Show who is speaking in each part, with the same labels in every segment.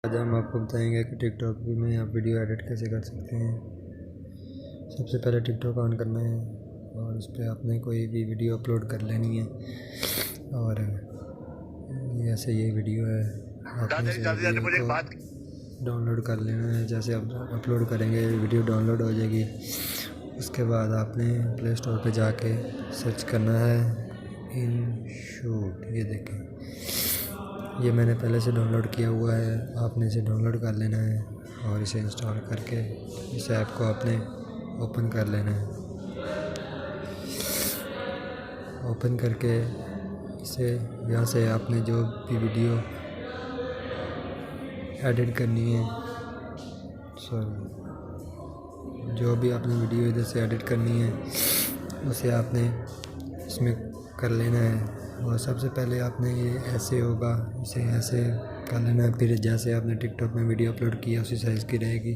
Speaker 1: आज हम आपको बताएंगे कि टिकटॉक में आप वीडियो एडिट कैसे कर सकते हैं। सबसे पहले टिकटॉक ऑन करना है और उस पर आपने कोई भी वीडियो अपलोड कर लेनी है। और जैसे ये वीडियो है, आपने इस वीडियो को डाउनलोड कर लेना है। जैसे आप अपलोड करेंगे वीडियो डाउनलोड हो जाएगी। उसके बाद आपने प्ले स्टोर पे जाके सर्च करना है InShoot। ये देखें, ये मैंने पहले से डाउनलोड किया हुआ है। आपने इसे डाउनलोड कर लेना है और इसे इंस्टॉल करके इस ऐप को आपने ओपन कर लेना है। ओपन करके इसे यहाँ से आपने जो भी वीडियो एडिट करनी है, जो भी आपने वीडियो इधर से एडिट करनी है उसे आपने इसमें कर लेना है। और सबसे पहले आपने ये ऐसे होगा, इसे ऐसे कर लेना है। फिर जैसे आपने टिकटॉक में वीडियो अपलोड किया उसी साइज़ की रहेगी।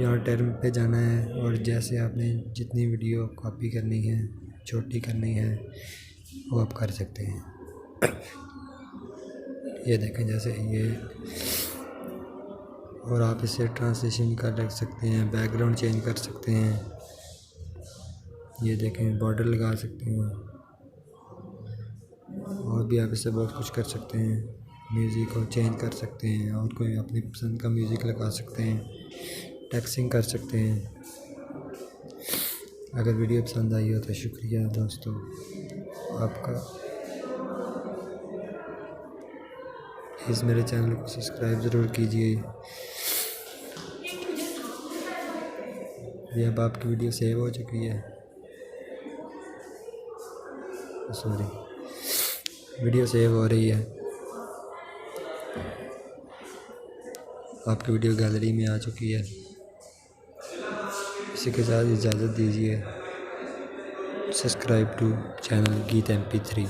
Speaker 1: यहाँ टर्म पे जाना है और जैसे आपने जितनी वीडियो कॉपी करनी है, छोटी करनी है, वो आप कर सकते हैं। ये देखें जैसे ये, और आप इसे ट्रांसलेशन कर रख सकते हैं, बैकग्राउंड चेंज कर सकते हैं। ये देखें, बॉर्डर लगा सकते हैं और भी आप इससे बहुत कुछ कर सकते हैं। म्यूज़िक को चेंज कर सकते हैं और कोई अपनी पसंद का म्यूज़िक लगा सकते हैं। टेक्स्टिंग कर सकते हैं। अगर वीडियो पसंद आई हो तो शुक्रिया दोस्तों आपका। प्लीज़ मेरे चैनल को सब्सक्राइब ज़रूर कीजिए। ये अब आपकी वीडियो सेव हो चुकी है। सॉरी, वीडियो सेव हो रही है। आपकी वीडियो गैलरी में आ चुकी है। इसी के साथ इजाज़त दीजिए। सब्सक्राइब टू चैनल गीत MP3।